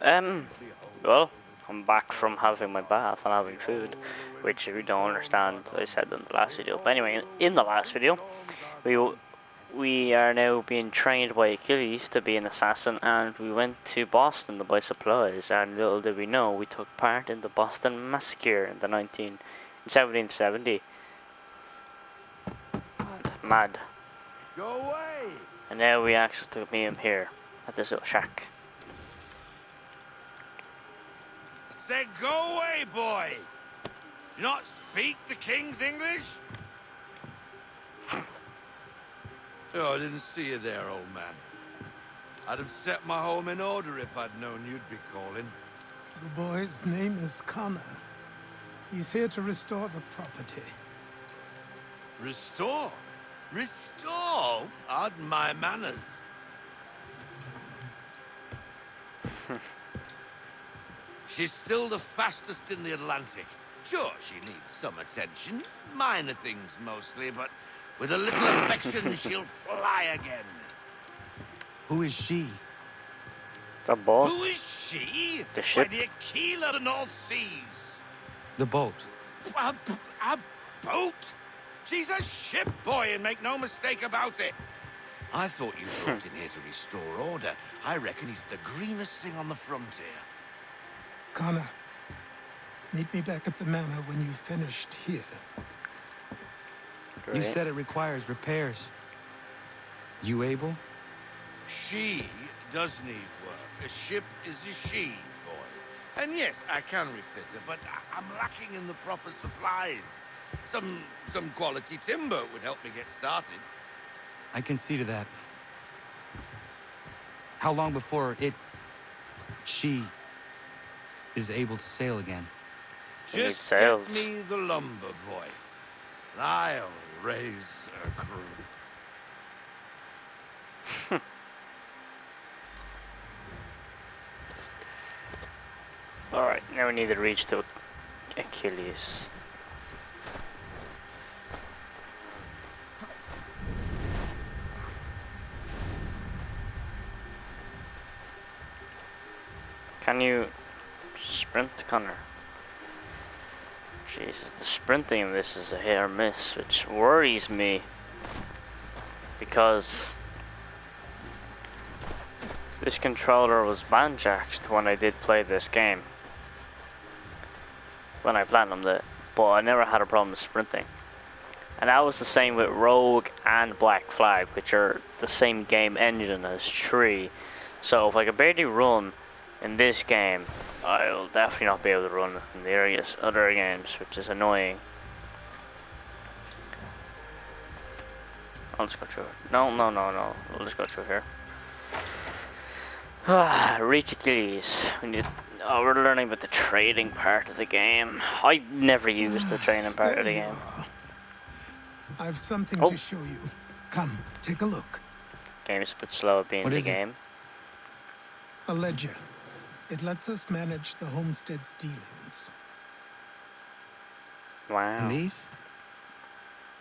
Um, well, I'm back from having my bath and having food, which if you don't understand, I said in the last video. But anyway, in the last video, we are now being trained by Achilles to be an assassin, and we went to Boston to buy supplies. And little did we know, we took part in the Boston Massacre in 1770. Mad. Go away! And now we access the museum here at this little shack. Say go away, boy! Do you not speak the King's English? Oh, I didn't see you there, old man. I'd have set my home in order if I'd known you'd be calling. The boy's name is Connor. He's here to restore the property. Restore? Restore? Pardon my manners. She's still the fastest in the Atlantic. Sure, she needs some attention. Minor things mostly, but with a little affection, she'll fly again. Who is she? The boat. Who is she? The ship. Why, the Aquila of the North Seas. The boat. A boat? She's a ship, boy, and make no mistake about it. I thought you brought in here to restore order. I reckon he's the greenest thing on the frontier. Connor, meet me back at the manor when you've finished here. You said it requires repairs. You able? She does need work. A ship is a she, boy. And yes, I can refit her, but I'm lacking in the proper supplies. Some quality timber would help me get started. I can see to that. How long before she is able to sail again? Just sails. get me the lumber, boy. And I'll raise a crew. Alright, now we need to reach the Achilles. Can you sprint, Connor? Jesus, the sprinting of this is a hit or miss, which worries me. Because this controller was banjaxed when I did play this game. When I platinumed it, but I never had a problem with sprinting. And that was the same with Rogue and Black Flag, which are the same game engine as 3. So if I could barely run in this game, I'll definitely not be able to run in the other games, which is annoying. Let's go through it. No. Let's go through here. Reach Achilles. We're learning about the trading part of the game. I never used the trading part of the game. I've something to show you. Come, take a look. Game is a bit slow at being the game. A ledger. It lets us manage the homestead's dealings. Wow. And these?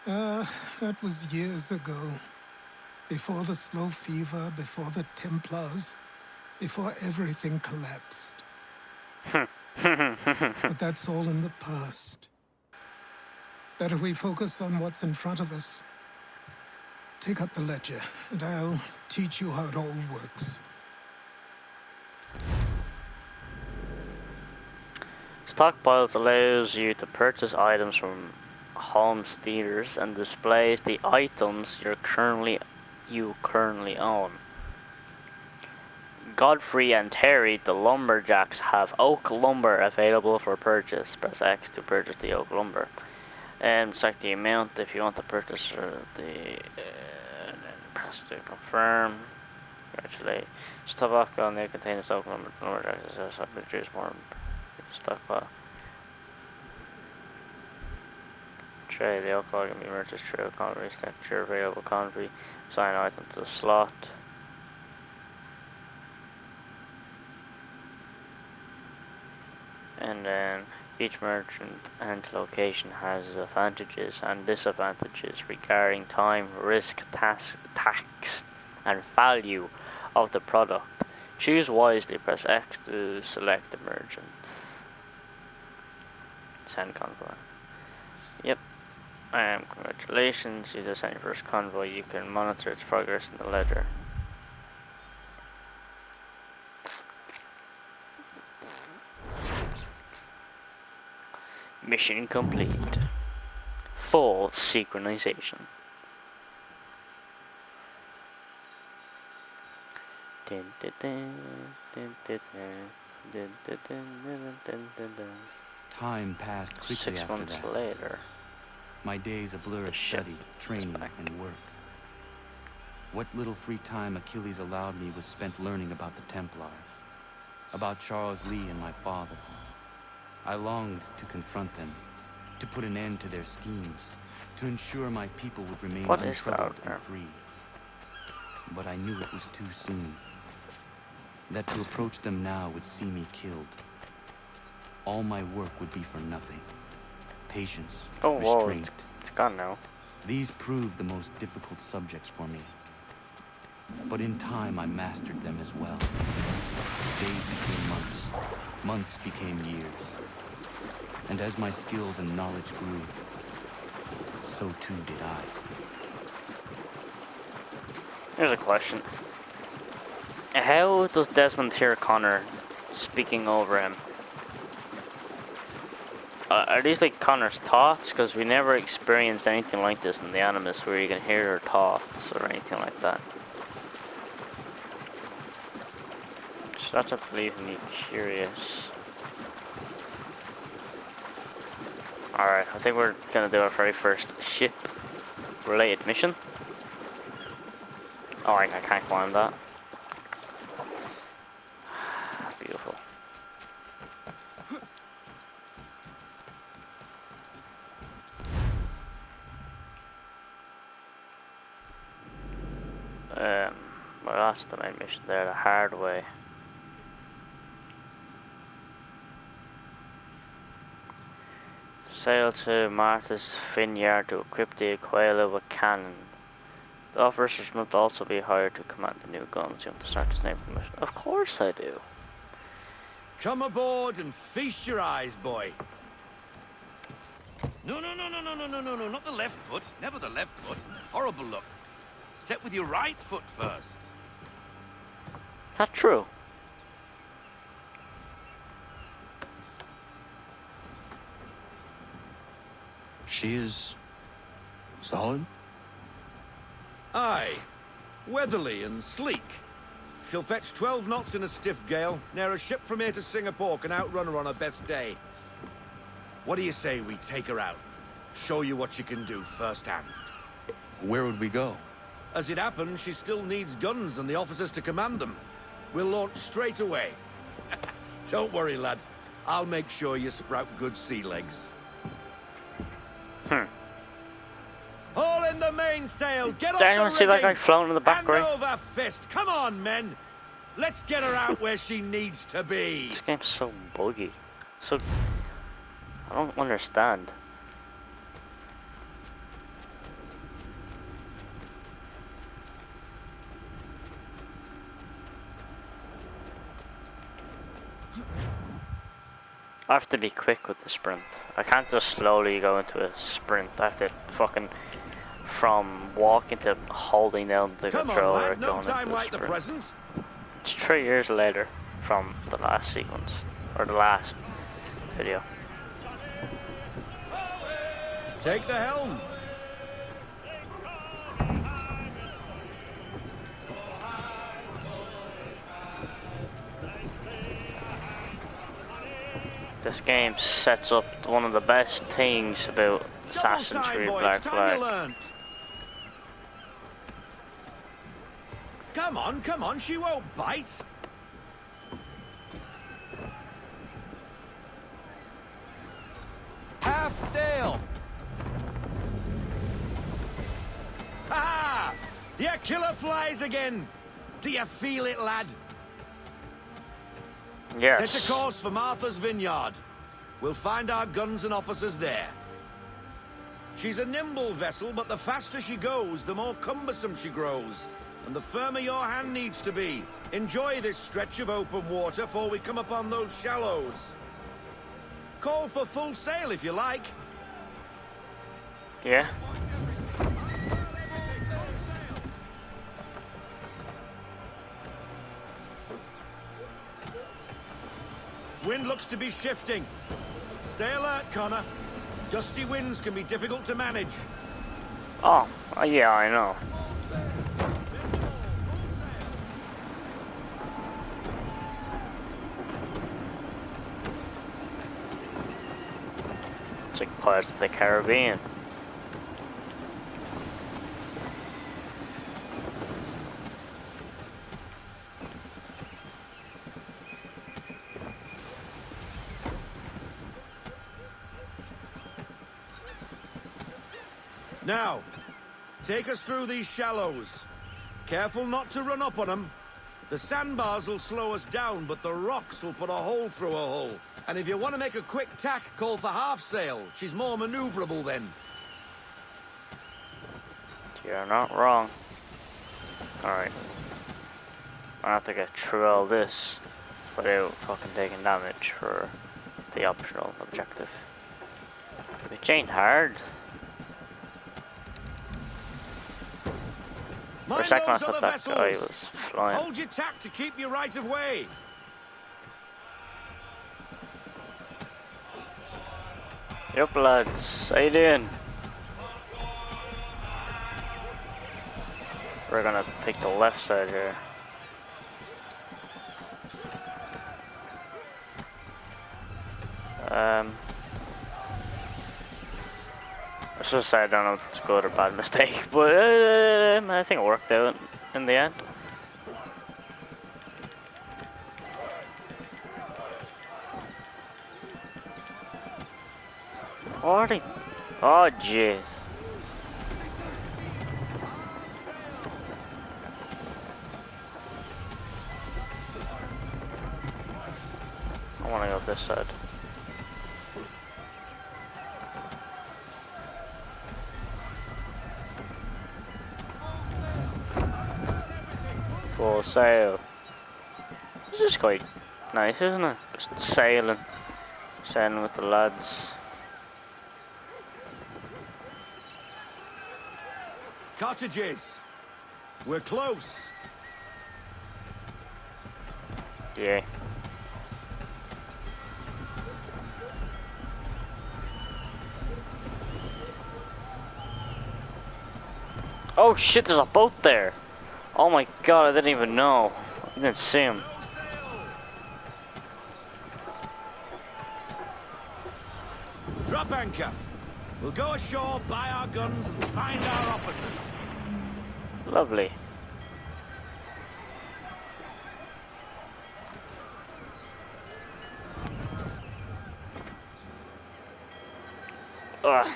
That was years ago. Before the Slow Fever, before the Templars, before everything collapsed. But that's all in the past. Better we focus on what's in front of us. Take up the ledger, and I'll teach you how it all works. Stockpiles allows you to purchase items from homesteaders and displays the items you currently own. Godfrey and Terry, the lumberjacks, have oak lumber available for purchase. Press X to purchase the oak lumber. And select the amount if you want to purchase and then press to confirm. Congratulate. Stockpile now contains oak lumber. Lumberjacks have produced more stockpile. Tray the oak log can be purchased through convoy structure. Available convoy. Assign item to the slot. And then each merchant and location has advantages and disadvantages regarding time, risk, tax, and value of the product. Choose wisely. Press X to select the merchant. Send convoy. Yep. Congratulations, you just sent your first convoy. You can monitor its progress in the ledger. Mission complete. Full synchronization. Time passed quickly 6 after months that. later. My days a blur of study, training, and work. What little free time Achilles allowed me was spent learning about the Templars, about Charles Lee and my father. I longed to confront them, to put an end to their schemes, to ensure my people would remain What is that untroubled out there? and free. But I knew it was too soon. That to approach them now would see me killed. All my work would be for nothing. Patience, Oh, whoa, restraint. it's gone now. These proved the most difficult subjects for me. But in time, I mastered them as well. Days became months. Months became years. And as my skills and knowledge grew, so too did I. Here's a question. How does Desmond hear Connor speaking over him? Are these like Connor's thoughts? Because we never experienced anything like this in the Animus where you can hear her thoughts or anything like that. So that's what leaving me curious. Alright, I think we're gonna do our very first ship related mission. Oh, I can't climb that. Beautiful. Well, that's the main mission there, the hard way. Sail to Martha's Vineyard to equip the Aquila with cannon. The officers must also be hired to command the new guns. You want to start this name from mission? Of course I do. Come aboard and feast your eyes, boy. No, not the left foot. Never the left foot. Horrible look. Step with your right foot first. Not true. She is solid? Aye. Weatherly and sleek. She'll fetch 12 knots in a stiff gale. Ne'er a ship from here to Singapore can outrun her on her best day. What do you say we take her out? Show you what she can do firsthand. Where would we go? As it happens, she still needs guns and the officers to command them. We'll launch straight away. Don't worry, lad. I'll make sure you sprout good sea legs. All in the mainsail! Get off Did the anyone see that guy rigging! floating in the back, Hand right? over fist! Come on, men! Let's get her out where she needs to be! This game's so buggy. So... I don't understand. I have to be quick with the sprint. I can't just slowly go into a sprint. I have to fucking... From walking to holding down the Come on, controller lad, no going time into a like the sprint. present. It's 3 years later from the last sequence. Or the last video. Take the helm. This game sets up one of the best things about Double Assassin's time, Creed boy. Black It's time you Flag. learned. Come on, she won't bite. Half sail! Ha! The Aquila flies again. Do you feel it, lad? Yes. Set a course for Martha's Vineyard. We'll find our guns and officers there. She's a nimble vessel, but the faster she goes, the more cumbersome she grows. and the firmer your hand needs to be. Enjoy this stretch of open water before we come upon those shallows. Call for full sail if you like. Yeah. Wind looks to be shifting. Stay alert, Connor. Gusty winds can be difficult to manage. Oh, yeah, I know. It's like Pirates of the Caribbean. Now, take us through these shallows. Careful not to run up on them. The sandbars will slow us down, but the rocks will put a hole through a hull. And if you want to make a quick tack, call for half sail. She's more maneuverable then. You're not wrong. Alright. I have to get through all this without fucking taking damage for the optional objective. Which ain't hard. For a Mind second I those other thought that guy vessels. was flying. Hold your tack to keep you right of way. Yup, lads. How you doing? We're gonna take the left side here. I should say I don't know if it's a good or bad mistake, but I think it worked out in the end. What? Oh, jeez. I want to go this side. Full sail. This is quite nice, isn't it? Just sailing with the lads. Cottages. We're close. Yeah. Oh shit, there's a boat there. Oh my god, I didn't even know. I didn't see him. Drop anchor. We'll go ashore, buy our guns, and find our officers. Lovely. Ugh.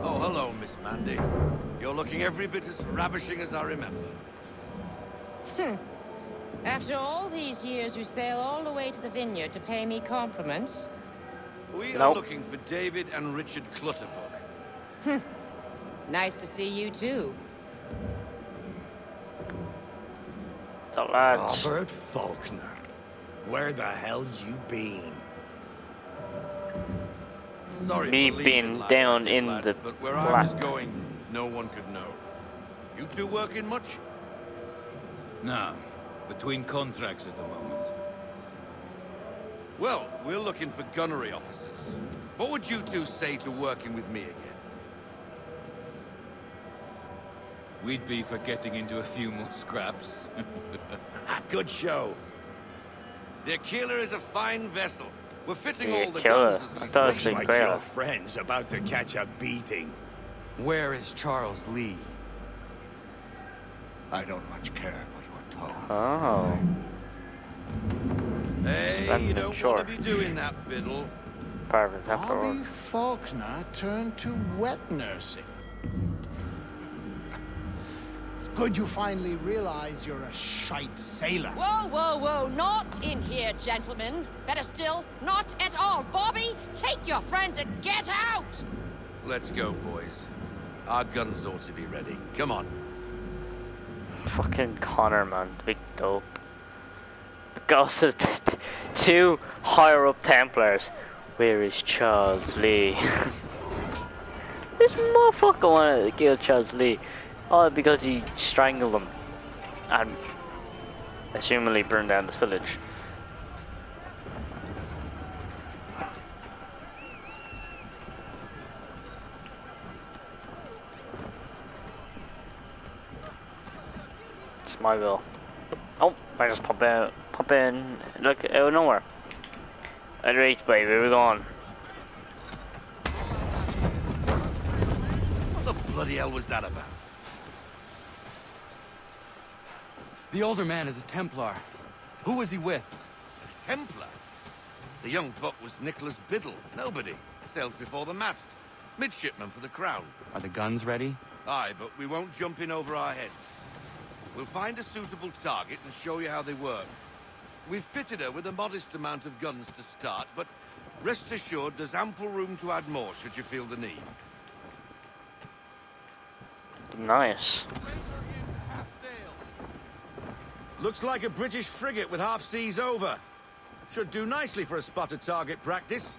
Oh, hello, Miss Mandy. You're looking every bit as ravishing as I remember. After all these years, you sail all the way to the vineyard to pay me compliments? We are Nope. looking for David and Richard Clutterbuck. Nice to see you, too. The lads. Robert Faulkner, where the hell you been? Sorry Me for leaving being like down that, in lads, the but where I was flat. going, no one could know. You two working much? No, between contracts at the moment. Well, we're looking for gunnery officers. What would you two say to working with me again? We'd be for getting into a few more scraps. Good show. The Aquila is a fine vessel. We're fitting The all the Aquila. guns as I we thought it Looks was speak. the like your Grail. friend's about to catch a beating. Where is Charles Lee? I don't much care for your tone. Oh. Hey, Standing you don't shore. want to be doing that, Biddle. Part of the Templar Bobby Order. Faulkner turned to wet nursing. It's good you finally realize you're a shite sailor. Whoa, whoa, whoa, not in here, gentlemen. Better still, not at all. Bobby, take your friends and get out! Let's go, boys. Our guns ought to be ready. Come on. Fucking Connor, man, big dope. Goes to the two higher up Templars. Where is Charles Lee? This motherfucker wanted to kill Charles Lee. All because he strangled him and assumingly burned down this village. It's my will. Oh, I just pop in, look, out of nowhere. Alright, baby, we're going. What the bloody hell was that about? The older man is a Templar. Who was he with? Templar? The young buck was Nicholas Biddle. Nobody. Sails before the mast. Midshipman for the Crown. Are the guns ready? Aye, but we won't jump in over our heads. We'll find a suitable target and show you how they work. We've fitted her with a modest amount of guns to start, but rest assured there's ample room to add more should you feel the need. Nice. Looks like a British frigate with half seas over. Should do nicely for a spotted target practice.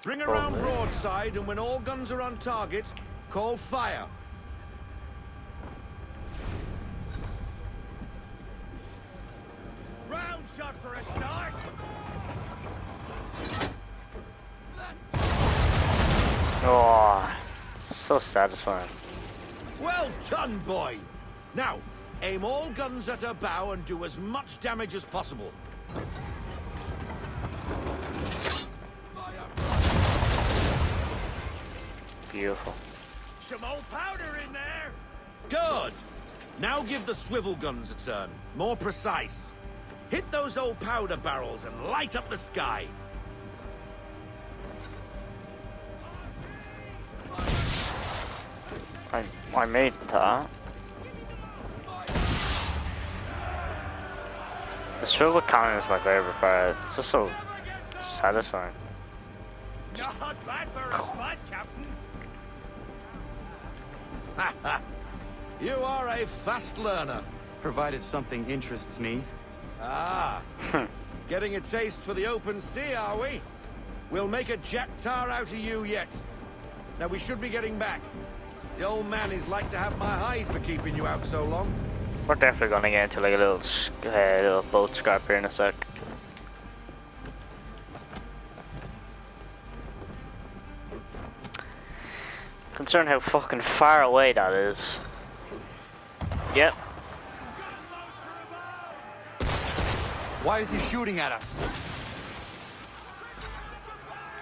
Bring around broadside, and when all guns are on target, call fire. Round shot for a start. Oh, so satisfying. Well done, boy. Now, aim all guns at her bow and do as much damage as possible. Beautiful. Some old powder in there. Good. Now give the swivel guns a turn. More precise. Hit those old powder barrels and light up the sky. I made that. The swivel cannon is my favorite part. It's just so satisfying. Not bad for a spot, Captain. You are a fast learner. Provided something interests me. Ah, getting a taste for the open sea, are we? We'll make a Jack Tar out of you yet. Now we should be getting back. The old man is like to have my hide for keeping you out so long. We're definitely gonna get into like a little boat scrap here in a sec. Concerned how fucking far away that is. Yep. Why is he shooting at us?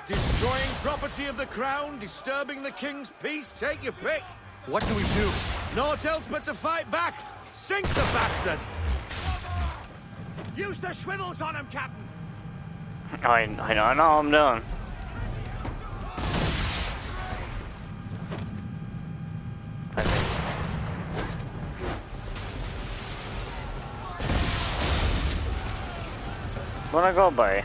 Destroying property of the crown, disturbing the king's peace, take your pick. What do we do? Naught else but to fight back. Sink the bastard! Use the swivels on him, Captain! I know I'm doing. What I go by?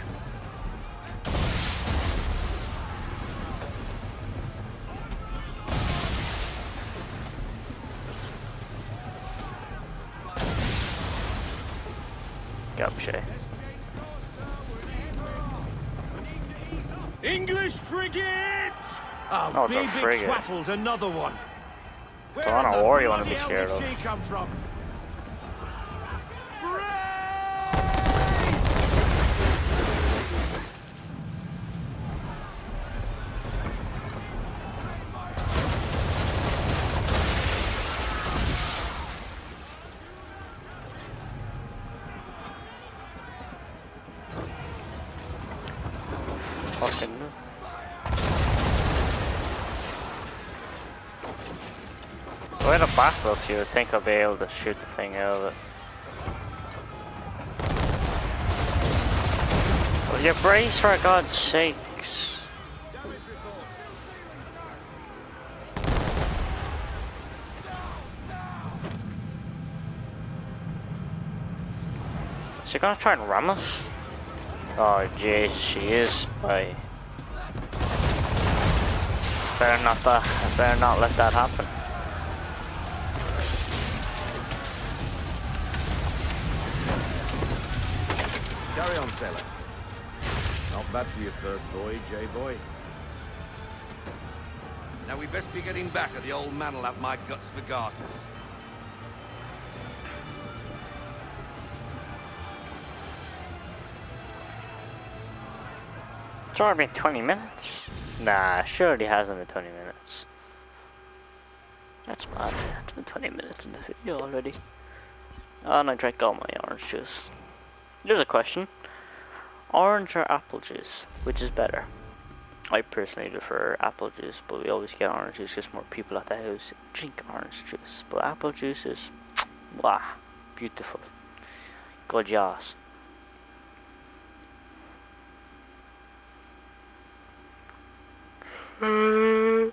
Gotcha. English frigate! Oh, Oh, it's a BB frigate. twaddled another one. Where on in a the war you wanna bloody be hell scared did of. she come from? Fucking. With a backflip, you would think I'll be able to shoot the thing out of it. Well, your brace, for God's sakes. Is she gonna try and ram us? Oh Jesus, she is. Better not let that happen. Carry on, sailor. Not bad for your first voyage, eh, boy? Now we best be getting back, or the old man'll have my guts for garters. It's already been 20 minutes? Nah, surely hasn't been 20 minutes. That's mad. It's been 20 minutes in the video already. Oh, and I drank all my orange juice. Here's a question. Orange or apple juice? Which is better? I personally prefer apple juice, but we always get orange juice because more people at the house drink orange juice. But apple juice is, wow, beautiful. Gorgeous. I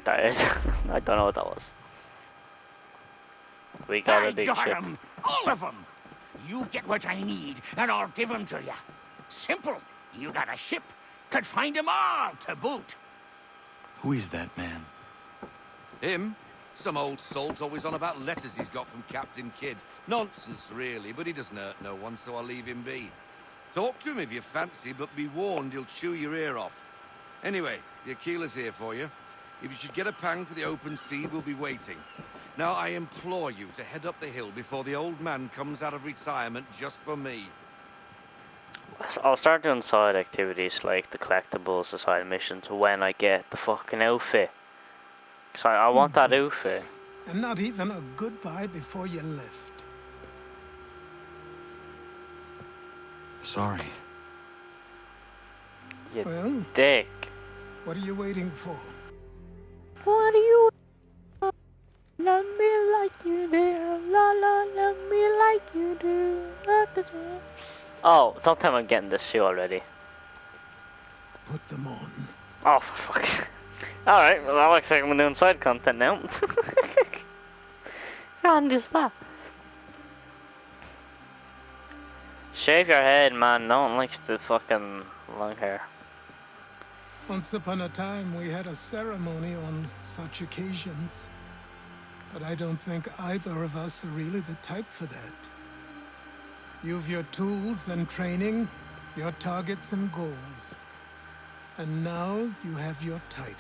died. I don't know what that was. We got a big ship. them! All of them! You get what I need, and I'll give them to you. Simple. You got a ship. Could find them all to boot. Who is that man? Him? Some old salt always on about letters he's got from Captain Kidd. Nonsense, really, but he doesn't hurt no one, so I'll leave him be. Talk to him if you fancy, but be warned he'll chew your ear off. Anyway, the Aquila's here for you. If you should get a pang for the open sea, we'll be waiting. Now, I implore you to head up the hill before the old man comes out of retirement just for me. I'll start doing side activities like the collectibles, the side missions, when I get the fucking outfit. Cause I want that outfit. And not even a goodbye before you left. Sorry. You Well, dick. what are you waiting for? What do you love me like you do? La la, love me like you do. Oh, don't tell me I'm getting this suit already. Put them on. Oh, for fuck's sake. Alright, well, that looks like I'm doing side content now. Can't do that. Shave your head, man. No one likes the fucking long hair. Once upon a time, we had a ceremony on such occasions. But I don't think either of us are really the type for that. You've your tools and training, your targets and goals. And now you have your title.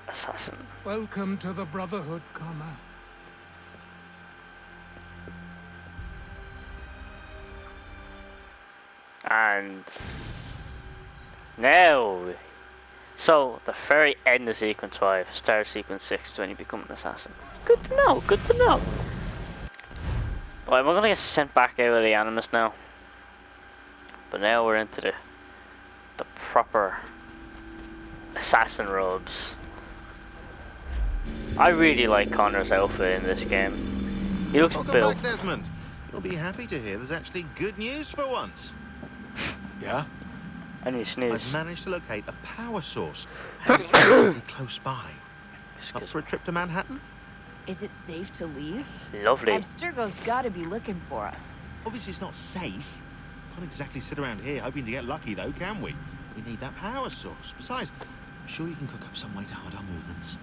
Assassin. Welcome to the Brotherhood, Connor. And now, so the very end of sequence 5, start sequence 6 when you become an assassin. Good to know, good to know. Well, we're gonna get sent back out of the Animus now. But now we're into the proper assassin robes. I really like Connor's outfit in this game. He looks Welcome built. back, Desmond. You'll be happy to hear there's actually good news for once. Yeah? And he sneezed. I've managed to locate a power source, and it's relatively close by. Up for a trip to Manhattan? Is it safe to leave? Lovely. Abstergo's gotta be looking for us. Obviously, it's not safe. Can't exactly sit around here hoping to get lucky, though, can we? We need that power source. Besides, I'm sure you can cook up some way to hide our movements.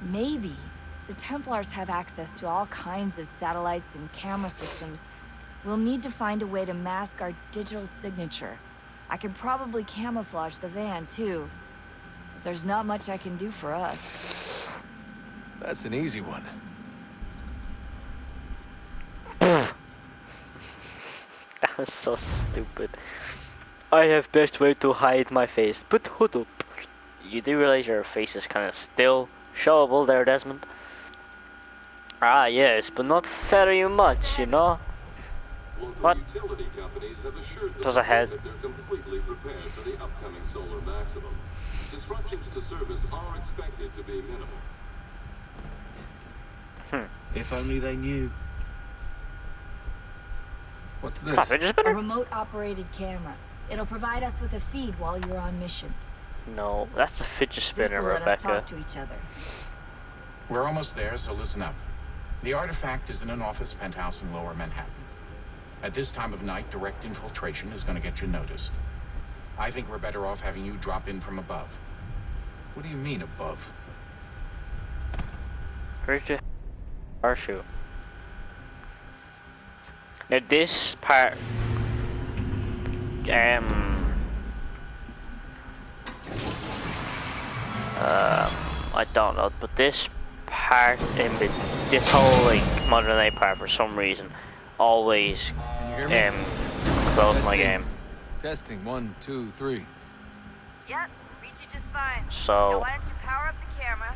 Maybe. The Templars have access to all kinds of satellites and camera systems. We'll need to find a way to mask our digital signature. I can probably camouflage the van, too. But there's not much I can do for us. That's an easy one. That was so stupid. I have best way to hide my face, but hold up. You do realize your face is kind of still showable there, Desmond? Ah, yes, but not very much, you know? What? Does a head? That they're completely prepared for the upcoming solar maximum. Disruptions to service are expected to be minimal. If only they knew. What's this? A remote-operated camera. It'll provide us with a feed while you're on mission. No, that's a fidget spinner, This will let us Rebecca. talk to each other. We're almost there, so listen up. The artifact is in an office penthouse in Lower Manhattan. At this time of night, direct infiltration is going to get you noticed. I think we're better off having you drop in from above. What do you mean, above? Where's your parachute? Now this part, I don't know, but this part this whole like modern day part for some reason always close my game. Testing 1, 2, 3. Yep, read you just fine. So now why don't you power up the camera?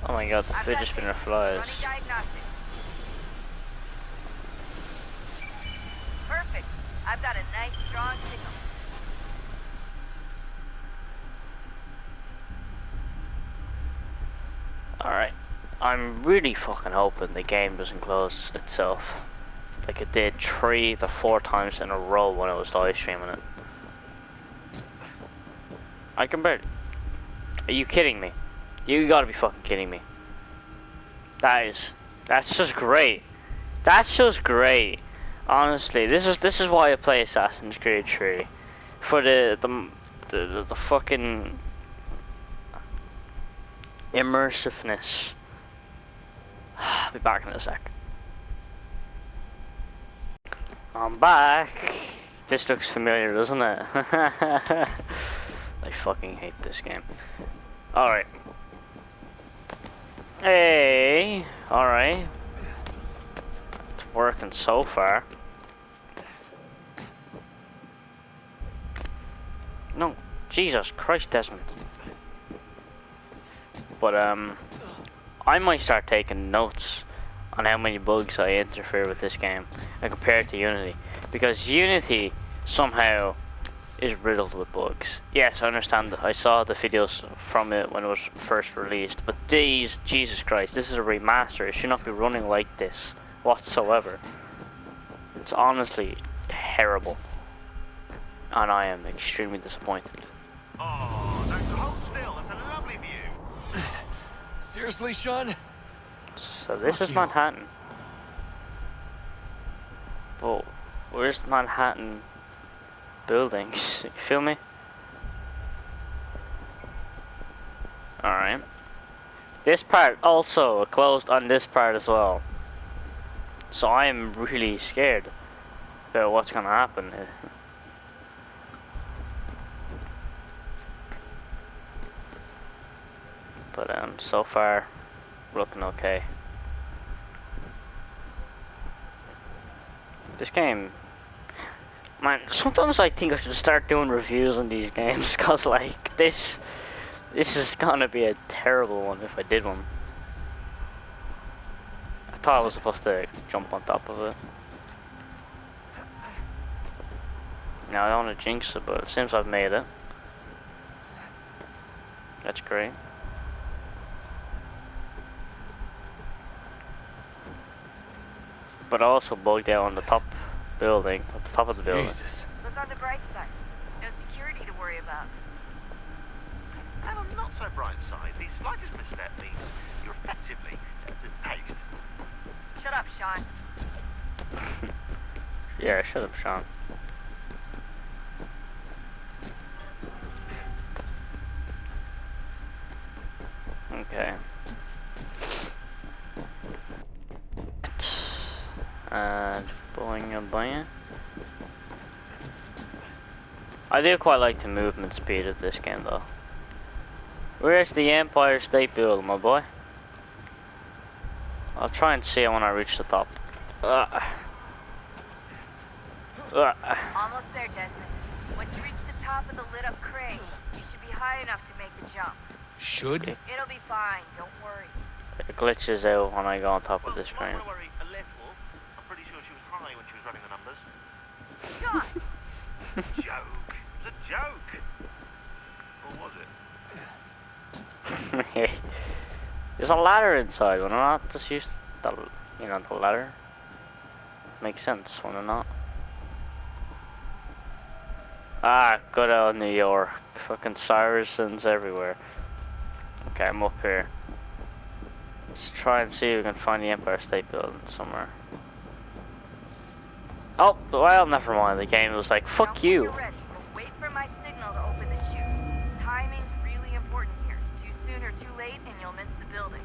oh my god, the fidget spinner flies. Running diagnostics. Perfect. I've got a nice strong signal. Alright, I'm really fucking hoping the game doesn't close itself like it did 3 to 4 times in a row when I was live streaming it. I can barely. Are you kidding me? You gotta be fucking kidding me. That's just great. That's just great. Honestly, this is why I play Assassin's Creed 3. For the fucking immersiveness. I'll be back in a sec. I'm back. This looks familiar, doesn't it? I fucking hate this game. Alright. Hey, alright. It's working so far. No, Jesus Christ, Desmond. But I might start taking notes on how many bugs I interfere with this game and compare it to Unity, because Unity somehow is riddled with bugs. Yes, I understand that. I saw the videos from it when it was first released, but these, Jesus Christ, this is a remaster. It should not be running like this whatsoever. It's honestly terrible, and I am extremely disappointed. Oh, don't hold still. It's a lovely view. Seriously, Sean? So this is Manhattan. But where's Manhattan buildings? You feel me? Alright. This part also closed on this part as well. So I am really scared about what's gonna happen. But so far looking okay. This game, man, sometimes I think I should start doing reviews on these games, cause like this is gonna be a terrible one if I did one. I thought I was supposed to jump on top of it. Now I don't want to jinx it, but it seems I've made it. That's great. But I also bugged out on the top building, at the top of the building. Jesus. Look on the bright side. No security to worry about. And on the not so bright side, the slightest misstep means you're effectively paced. Shut up, Sean. Yeah, shut up, Sean. Okay. And boing. I do quite like the movement speed of this game though. Where's the Empire State Building, my boy? I'll try and see it when I reach the top. Almost there, Desmond. Once you reach the top of the lit up crane, you should be high enough to make the jump. Should? It'll be fine, don't worry. It glitches out when I go on top of this crane. You might worry a little. I'm pretty sure she was high when she was running the numbers. Sean! Joke. It was a joke. Or was it? There's a ladder inside, why not just use the, the ladder? Makes sense, why not? Ah, good old New York. Fucking Saracens everywhere. Okay, I'm up here. Let's try and see if we can find the Empire State Building somewhere. Oh, well, never mind. The game was like, fuck you. Ready, but wait for my signal to open the chute. Timing's really important here. Too soon or too late, and you'll miss the building.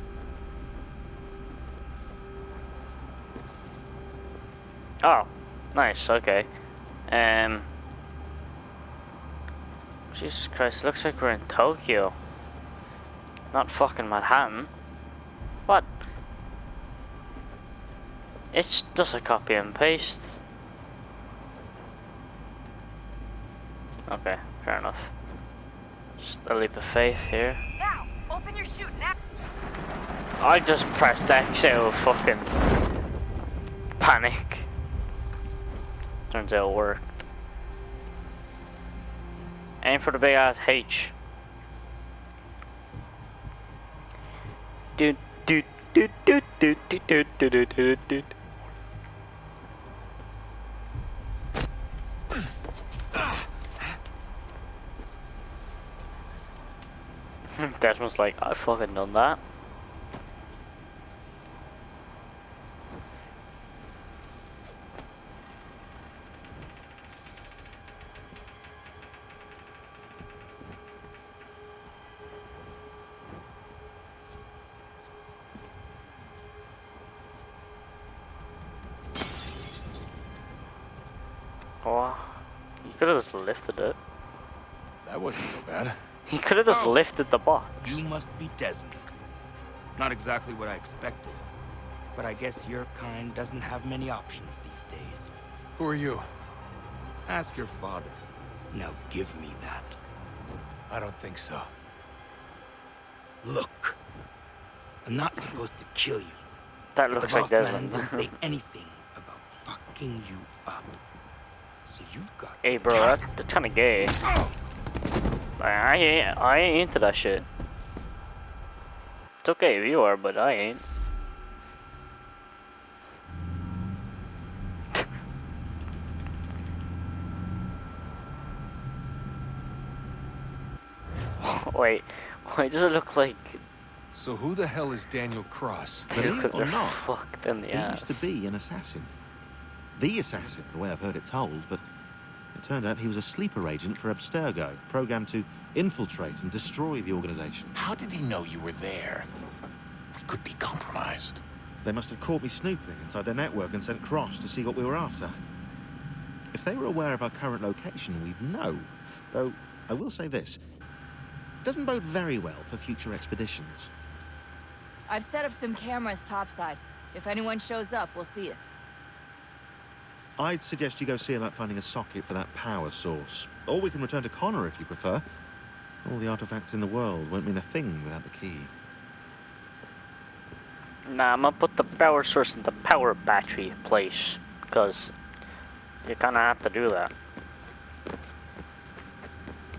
Oh, nice, okay. Jesus Christ, looks like we're in Tokyo. Not fucking Manhattan. What? It's just a copy and paste. Okay, fair enough. Just a leap of faith here. Now, open your chute now. I just pressed X out of fucking panic. Turns out it worked. Aim for the big ass H. Doot doot doot doot doot doot doot doot doot doot. Desmond's like, I fucking done that. Oh, you could have just lifted it. That wasn't so bad. He could have just lifted the box. You must be Desmond. Not exactly what I expected, but I guess your kind doesn't have many options these days. Who are you? Ask your father. Now give me that. I don't think so. Look, I'm not supposed to kill you. That but looks the like boss man Desmond. didn't say anything about fucking you up. So you've got. Hey, bro, that's kind of gay. I ain't into that shit. It's okay if you are, but I ain't. Wait, why does it look like? So who the hell is Daniel Cross? Believe it or not, fucked in the he ass. used to be an assassin. The assassin, the way I've heard it told, but it turned out he was a sleeper agent for Abstergo, programmed to infiltrate and destroy the organization. How did he know you were there? We could be compromised. They must have caught me snooping inside their network and sent Cross to see what we were after. If they were aware of our current location, we'd know. Though, I will say this. It doesn't bode very well for future expeditions. I've set up some cameras topside. If anyone shows up, we'll see it. I'd suggest you go see about finding a socket for that power source. Or we can return to Connor if you prefer. All the artifacts in the world won't mean a thing without the key. Nah, I'm gonna put the power source in the power battery place, because you kinda have to do that.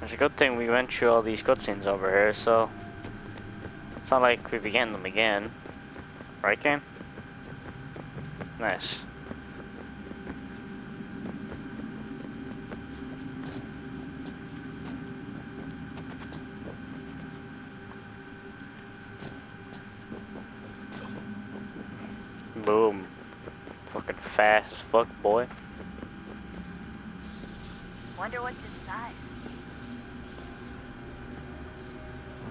It's a good thing we went through all these cutscenes over here, so it's not like we began them again. Right, game? Nice. Boom. Fucking fast as fuck, boy. Wonder what's inside.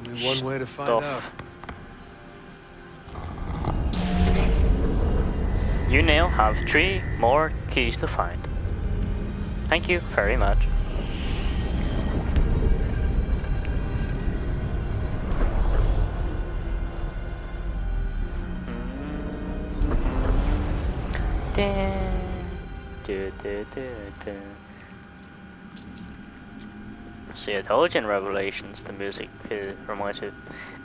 Only one way to find Stuff. out. You now have 3 more keys to find. Thank you very much. See, I told you in Revelations the music reminds me of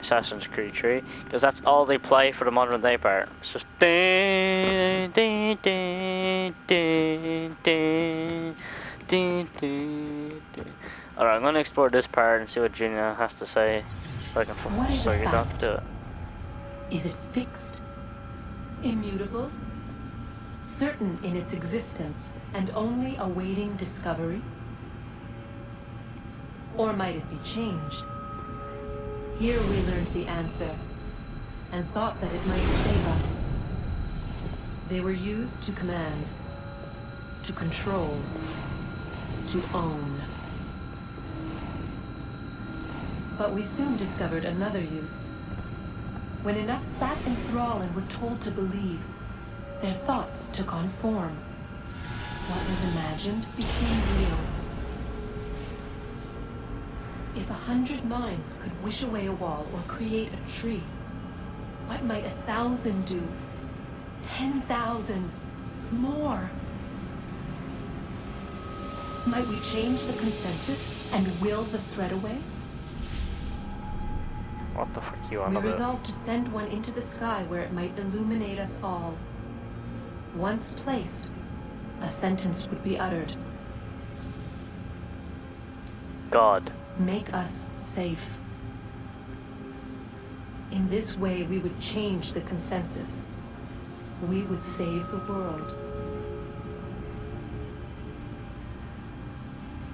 Assassin's Creed 3, because that's all they play for the modern day part. It's just ding, ding, ding, ding, ding, ding, ding, ding. Alright, I'm gonna explore this part and see what Gina has to say, so I can What is so a you don't fact? do it. Is it fixed? Immutable? Certain in its existence and only awaiting discovery? Or might it be changed? Here we learned the answer and thought that it might save us. They were used to command, to control, to own. But we soon discovered another use. When enough sat in thrall and were told to believe, their thoughts took on form. what was imagined became real. If 100 minds could wish away a wall or create a tree, what might 1,000 do? 10,000? More? Might we change the consensus and will the threat away? What the fuck you on We about? resolved to send one into the sky where it might illuminate us all. Once placed, a sentence would be uttered. God. Make us safe. In this way, we would change the consensus. We would save the world.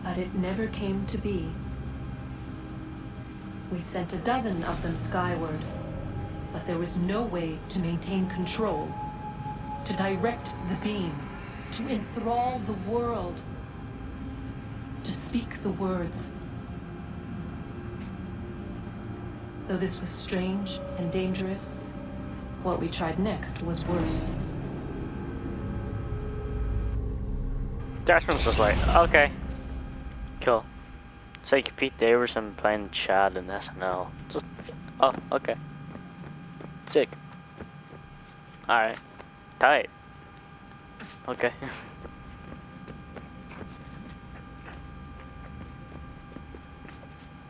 But it never came to be. We sent a dozen of them skyward, but there was no way to maintain control, to direct the beam, to enthrall the world, to speak the words. Though this was strange and dangerous, what we tried next was worse. Desmond's just like, okay, cool. It's like Pete Davidson playing Chad in SNL. Just, oh, okay. Sick. Alright. Tight. Okay.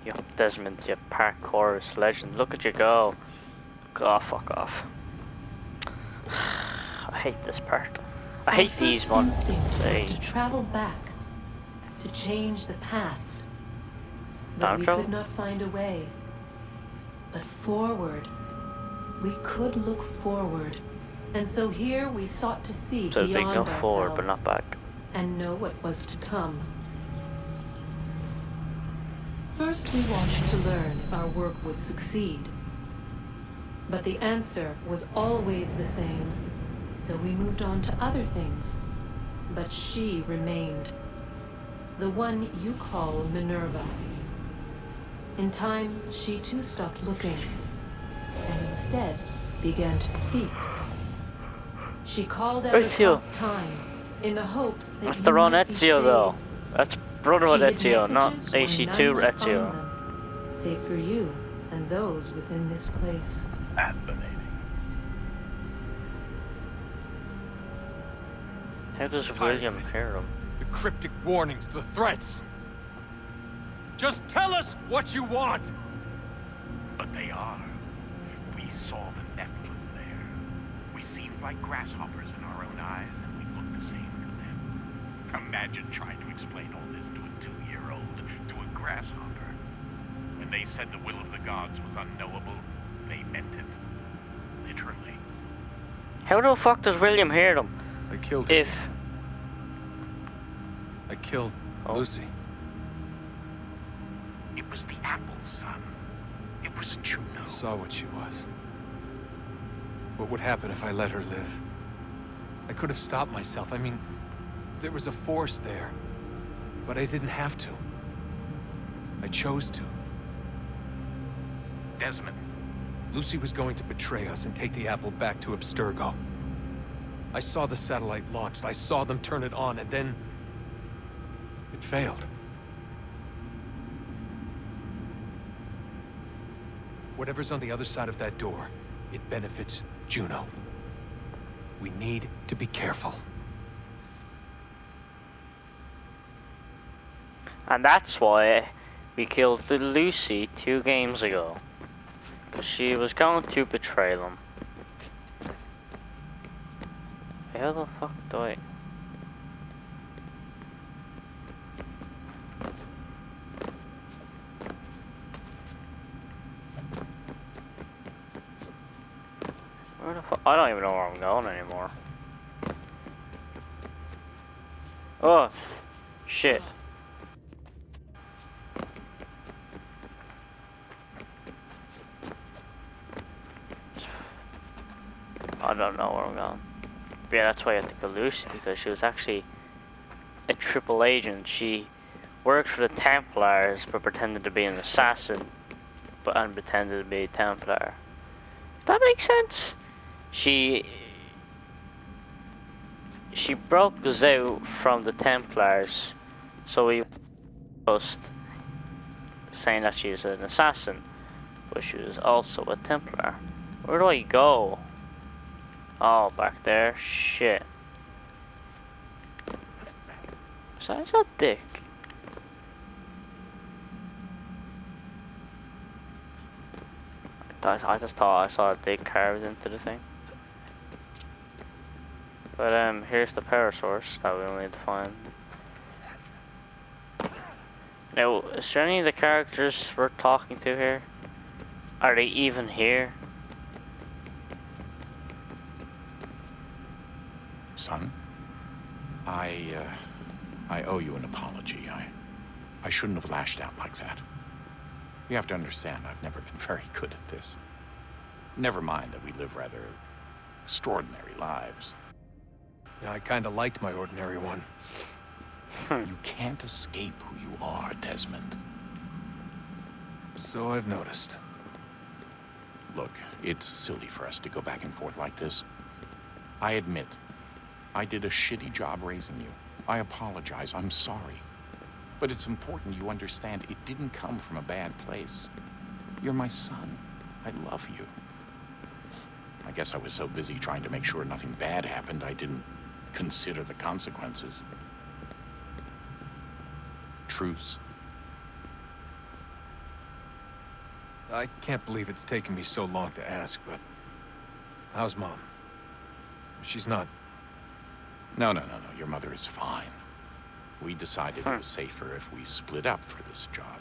Yo, Desmond, you parkourist legend. Look at you go. Oh, fuck off. I hate this part. I hate these ones. Our first instinct was to travel back, to change the past. But we could not find a way. But forward. We could look forward. And so here we sought to see So they beyond go ourselves forward, but not back. and know what was to come. First, we watched to learn if our work would succeed. But the answer was always the same. So we moved on to other things. But she remained. The one you call Minerva. In time, she too stopped looking, and instead began to speak. She called out across time, in the hopes that That's the wrong Ezio, though. That's Brotherhood Ezio, not AC2 Ezio. Save for you and those within this place. Fascinating. How does William hear him? The cryptic warnings, the threats. Just tell us what you want! But they are. We saw the Nephilim there. We seemed like grasshoppers in our own eyes, and we looked the same to them. Imagine trying to explain all this to a 2-year-old, to a grasshopper. When they said the will of the gods was unknowable, they meant it. Literally. How the fuck does William hear them? I killed her. I killed Lucy. It was the apple, son. It was Juno. I saw what she was. What would happen if I let her live? I could have stopped myself. I mean, there was a force there. But I didn't have to. I chose to. Desmond. Lucy was going to betray us and take the apple back to Abstergo. I saw the satellite launched. I saw them turn it on, and then it failed. Whatever's on the other side of that door, it benefits Juno. We need to be careful. And that's why we killed the Lucy 2 games ago. Because she was going to betray them. How the fuck do I... Where the fuck? I don't even know where I'm going anymore. Oh, shit. I don't know where I'm going. But yeah, that's why I think of Lucy, because she was actually a triple agent. She worked for the Templars, but pretended to be an assassin, and pretended to be a Templar. That makes sense. She she broke us out from the Templars, so we just saying that she's an assassin, but she was also a Templar. Where do I go? Oh, back there. Shit. Is that Dick? I just thought I saw a dick carved into the thing. But here's the power source that we'll need to find. Now, is there any of the characters we're talking to here? Are they even here? Son, I owe you an apology. I shouldn't have lashed out like that. You have to understand, I've never been very good at this. Never mind that we live rather extraordinary lives. Yeah, I kinda liked my ordinary one. You can't escape who you are, Desmond. So I've noticed. Look, it's silly for us to go back and forth like this. I admit, I did a shitty job raising you. I apologize, I'm sorry. But it's important you understand it didn't come from a bad place. You're my son. I love you. I guess I was so busy trying to make sure nothing bad happened, I didn't consider the consequences. Truce. I can't believe it's taken me so long to ask, but how's Mom? She's not... No. Your mother is fine. We decided it was safer if we split up for this job.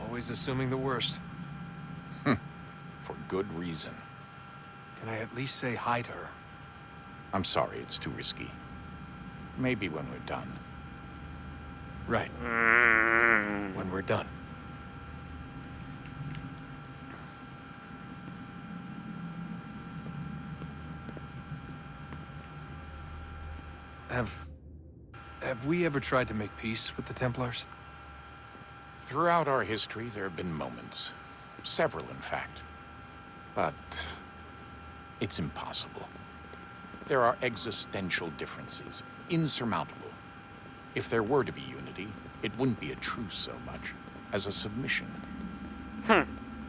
Always assuming the worst. For good reason. Can I at least say hi to her? I'm sorry, it's too risky. Maybe when we're done. Right. When we're done. Have we ever tried to make peace with the Templars? Throughout our history, there have been moments. Several, in fact. But it's impossible. There are existential differences, insurmountable. If there were to be unity, it wouldn't be a truce so much as a submission. But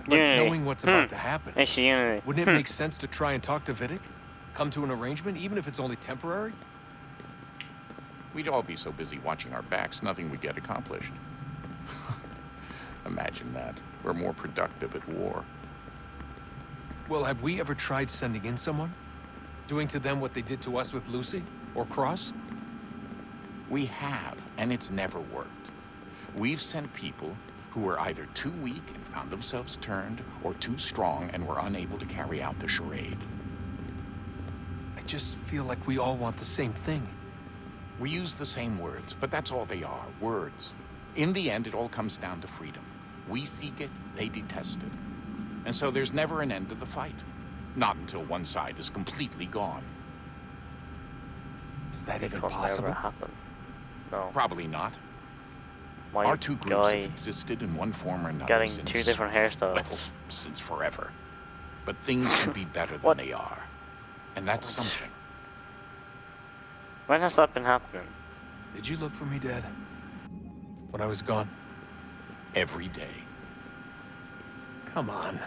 knowing what's about to happen, it's unity. Wouldn't it make sense to try and talk to Vidic? Come to an arrangement, even if it's only temporary? We'd all be so busy watching our backs, nothing would get accomplished. Imagine that. We're more productive at war. Well, have we ever tried sending in someone? Doing to them what they did to us with Lucy? Or Cross? We have, and it's never worked. We've sent people who were either too weak and found themselves turned, or too strong and were unable to carry out the charade. I just feel like we all want the same thing. We use the same words, but that's all they are, words. In the end, it all comes down to freedom. We seek it, they detest it. And so there's never an end to the fight. Not until one side is completely gone. Is that even possible? No. Probably not. My Our two groups have existed in one form or another getting since, two different hairstyles. well, since forever. But things can be better than they are. And that's something. When has that been happening? Did you look for me, Dad? When I was gone? Every day. Come on.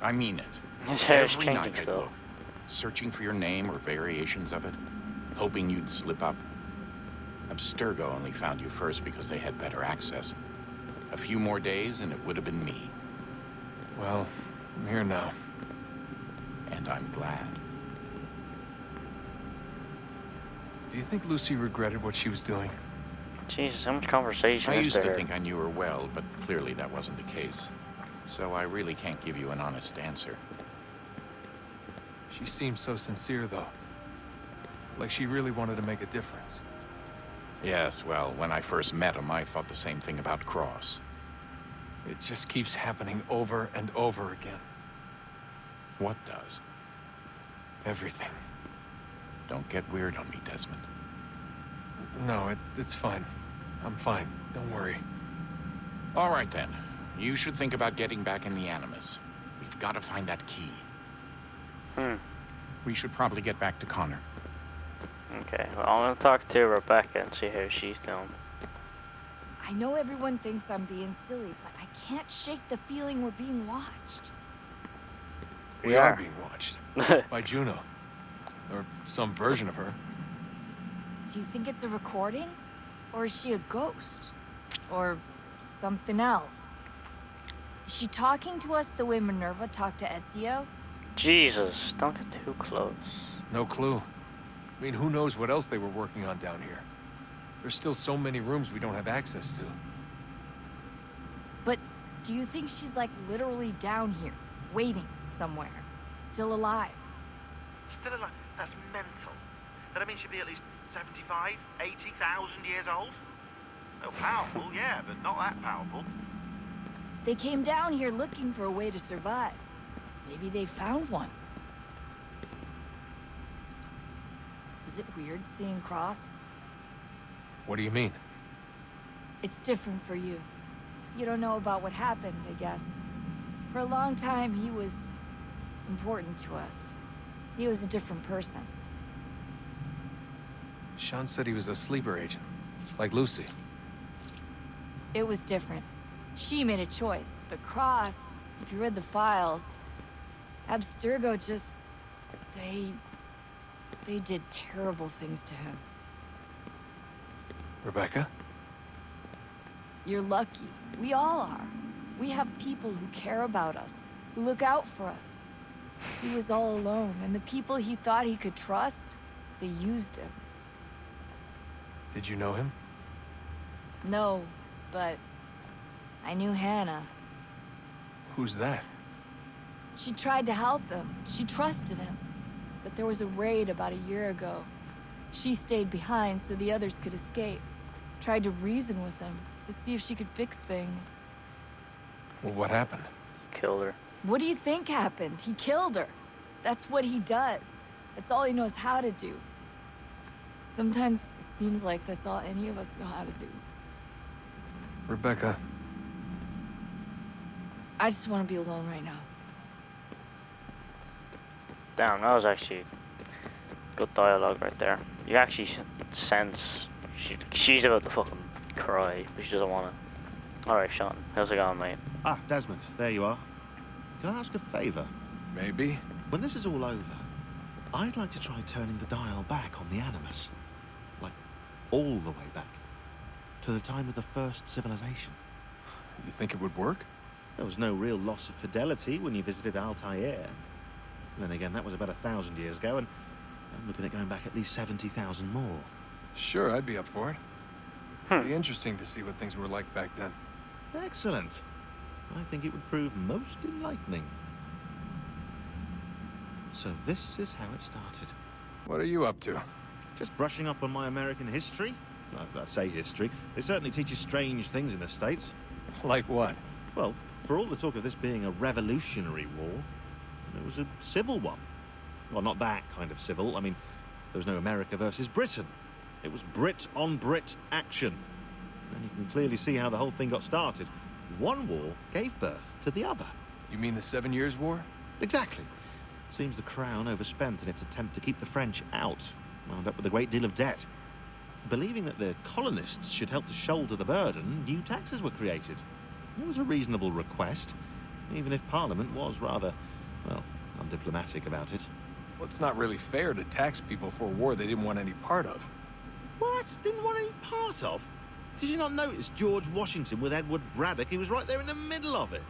I mean it. His hair's Every changing night I'd still. look, searching for your name or variations of it, hoping you'd slip up. Abstergo only found you first because they had better access. A few more days and it would have been me. Well, I'm here now. And I'm glad. Do you think Lucy regretted what she was doing? Jesus, how much conversation I is used there? to think I knew her well, but clearly that wasn't the case. So I really can't give you an honest answer. She seemed so sincere, though. Like she really wanted to make a difference. Yes, well, when I first met him, I thought the same thing about Cross. It just keeps happening over and over again. What does? Everything. Don't get weird on me, Desmond. No, it's fine. I'm fine. Don't worry. All right, then. You should think about getting back in the Animus. We've got to find that key. We should probably get back to Connor. Okay, well, I'm gonna talk to Rebecca and see how she's doing. I know everyone thinks I'm being silly, but I can't shake the feeling we're being watched. We are being watched. By Juno. Or some version of her. Do you think it's a recording? Or is she a ghost? Or something else? Is she talking to us the way Minerva talked to Ezio? Jesus, don't get too close. No clue. I mean, who knows what else they were working on down here? There's still so many rooms we don't have access to. But do you think she's like literally down here, waiting somewhere, still alive? Still alive? That's mental. That I mean she'd be at least 75, 80,000 years old? Oh, powerful, yeah, but not that powerful. They came down here looking for a way to survive. Maybe they found one. Was it weird seeing Cross? What do you mean? It's different for you. You don't know about what happened, I guess. For a long time, he was important to us. He was a different person. Sean said he was a sleeper agent, like Lucy. It was different. She made a choice, but Cross, if you read the files, Abstergo just... They did terrible things to him. Rebecca? You're lucky. We all are. We have people who care about us, who look out for us. He was all alone, and the people he thought he could trust, they used him. Did you know him? No, but I knew Hannah. Who's that? She tried to help him. She trusted him. But there was a raid about a year ago. She stayed behind so the others could escape. Tried to reason with him to see if she could fix things. Well, what happened? Killed her. What do you think happened? He killed her. That's what he does. That's all he knows how to do. Sometimes it seems like that's all any of us know how to do. Rebecca. I just want to be alone right now. Damn, that was actually good dialogue right there. You actually sense she's about to fucking cry, but she doesn't want to. Alright, Sean, how's it going, mate? Ah, Desmond, there you are. Can I ask a favour? Maybe. When this is all over, I'd like to try turning the dial back on the Animus. Like, all the way back. To the time of the first civilization. You think it would work? There was no real loss of fidelity when you visited Altair. Then again, that was about 1,000 years ago, and I'm looking at going back at least 70,000 more. Sure, I'd be up for it. It'd be interesting to see what things were like back then. Excellent. I think it would prove most enlightening. So this is how it started. What are you up to? Just brushing up on my American history. Well, I say history. It certainly teaches strange things in the States. Like what? Well, for all the talk of this being a revolutionary war, it was a civil one. Well, not that kind of civil. I mean, there was no America versus Britain. It was Brit on Brit action. And you can clearly see how the whole thing got started. One war gave birth to the other. You mean the 7 Years' War? Exactly. Seems the Crown overspent in its attempt to keep the French out. Wound up with a great deal of debt. Believing that the colonists should help to shoulder the burden, new taxes were created. It was a reasonable request, even if Parliament was rather, well, undiplomatic about it. Well, it's not really fair to tax people for a war they didn't want any part of. What? Didn't want any part of? Did you not notice George Washington with Edward Braddock? He was right there in the middle of it.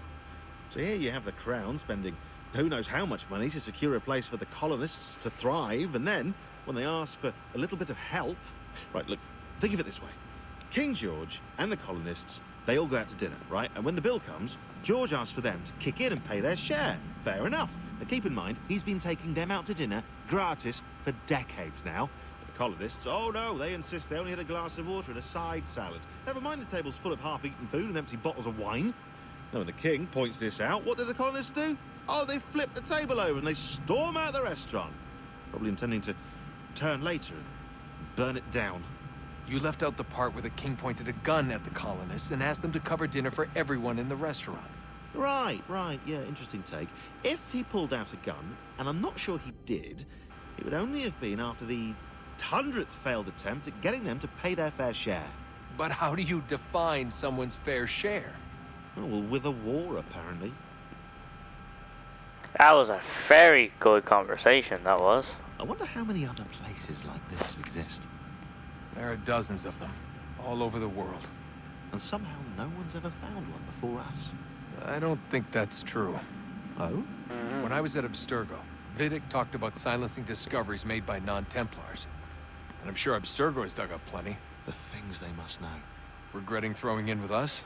So here you have the Crown spending who knows how much money to secure a place for the colonists to thrive, and then, when they ask for a little bit of help... Right, look, think of it this way. King George and the colonists, they all go out to dinner, right? And when the bill comes, George asks for them to kick in and pay their share. Fair enough. But keep in mind, he's been taking them out to dinner gratis for decades now. The colonists, oh no, they insist they only had a glass of water and a side salad. Never mind the table's full of half-eaten food and empty bottles of wine. Now, when the king points this out, what do the colonists do? Oh, they flip the table over and they storm out the restaurant. Probably intending to turn later and burn it down. You left out the part where the king pointed a gun at the colonists and asked them to cover dinner for everyone in the restaurant. Right, yeah, interesting take. If he pulled out a gun, and I'm not sure he did, it would only have been after the 100th failed attempt at getting them to pay their fair share. But how do you define someone's fair share? Oh, well, with a war, apparently. That was a very good conversation, that was. I wonder how many other places like this exist. There are dozens of them, all over the world. And somehow no one's ever found one before us. I don't think that's true. Oh? When I was at Abstergo, Vidic talked about silencing discoveries made by non-Templars. And I'm sure Abstergo has dug up plenty. The things they must know. Regretting throwing in with us?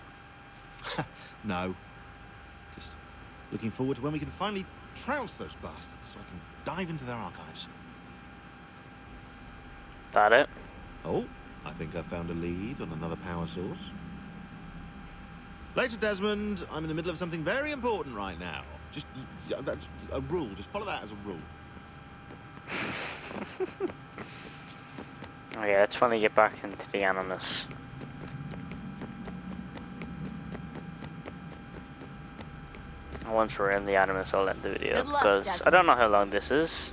No. Just looking forward to when we can finally trounce those bastards so I can dive into their archives. That it? Oh, I think I found a lead on another power source. Later, Desmond. I'm in the middle of something very important right now. Just, that's a rule. Just follow that as a rule. Oh yeah, it's fun to get back into the Animus. Once we're in the Animus, I'll end the video, Good luck, because Desmond. I don't know how long this is.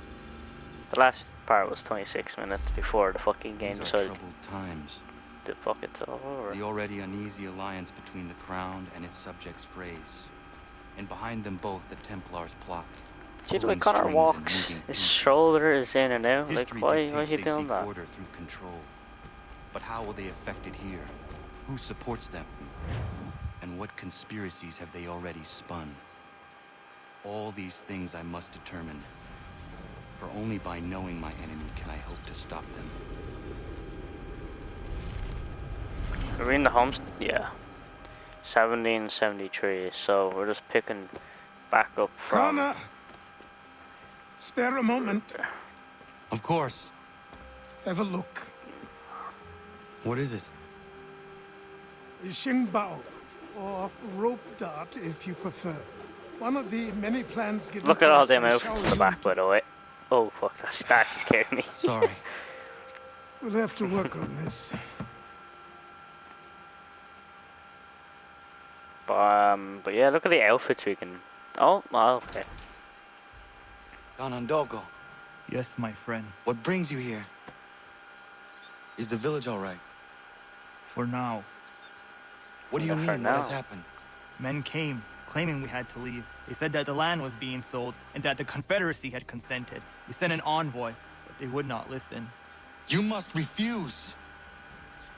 The last part was 26 minutes before the fucking game These are decided troubled times. to fuck it all over. The already uneasy alliance between the Crown and its subjects frays. And behind them both, the Templars plot. See the way pulling Connor strings and walks? moving His pieces. shoulder is in and out. Like, History why dictates he they doing seek that? order through control. But how will they affect it here? Who supports them? And what conspiracies have they already spun? All these things I must determine. For only by knowing my enemy can I hope to stop them. Are we in the homes? Yeah. 1773, so we're just picking back up from... Connor! Spare a moment. Of course. Have a look. What is it? Xingbao, or rope dart if you prefer. One of the many plans given Look to at all us them by outfits in the Shaolin. back, by the way. Oh fuck, that scared me. Sorry. We'll have to work on this. But yeah, look at the outfits we can... Oh, okay. Ganondogo, Yes, my friend. what brings you here? Is the village all right? For now, What do you For mean? What has now. happened? men came, claiming we had to leave. They said that the land was being sold, and that the Confederacy had consented. We sent an envoy, but they would not listen. You must refuse.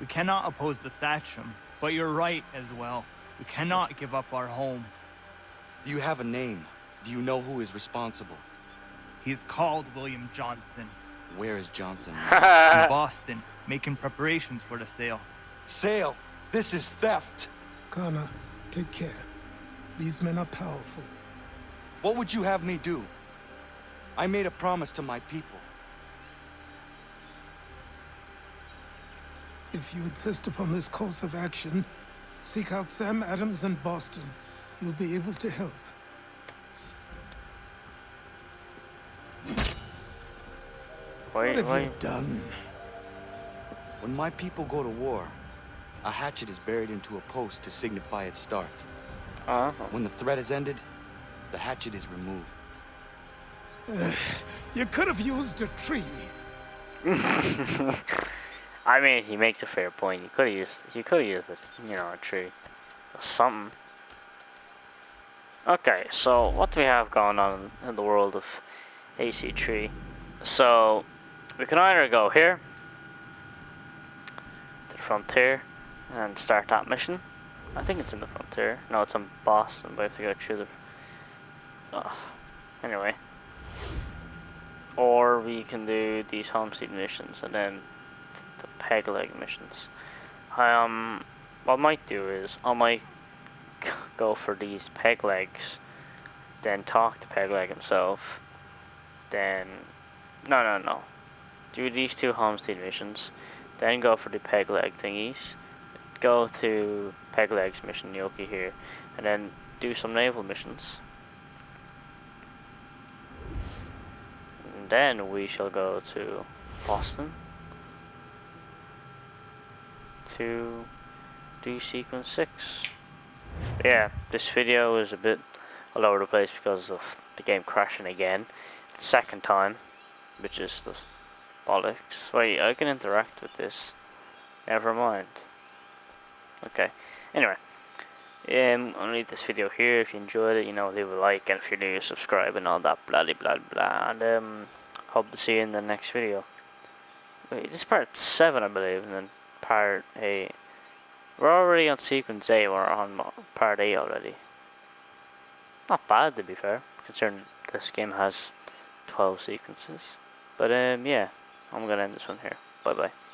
We cannot oppose the Sachem, but you're right as well. We cannot give up our home. Do you have a name? Do you know who is responsible? He's called William Johnson. Where is Johnson? In Boston, making preparations for the sale. Sale! This is theft! Connor, take care. These men are powerful. What would you have me do? I made a promise to my people. If you insist upon this course of action, seek out Sam Adams in Boston. He'll be able to help. What have you done? When my people go to war, a hatchet is buried into a post to signify its start. When the threat is ended, the hatchet is removed. You could have used a tree. I mean, he makes a fair point. You could have used a tree or something. Okay, so what do we have going on in the world of AC3? So we can either go here to the frontier and start that mission. I think it's in the frontier. No, it's in Boston, but I have to go through the... Anyway. Or we can do these homestead missions and then the peg leg missions. What I might do is I might go for these peg legs, then talk to peg leg himself, then no. Do these two homestead missions, then go for the peg leg thingies, go to peg legs mission Yoki here, and then do some naval missions. And then we shall go to Boston to do sequence 6. Yeah, this video is a bit all over the place because of the game crashing again. Second time, which is just Bollocks. Wait, I can interact with this. Never mind. Okay. Anyway. I'll leave this video here. If you enjoyed it, you know, leave a like, and if you're new, subscribe and all that blah blah blah. And hope to see you in the next video. Wait, this is part 7, I believe, and then part 8. We're already on sequence A. We're on part 8 already. Not bad, to be fair, considering this game has 12 sequences. But yeah, I'm gonna end this one here. Bye bye.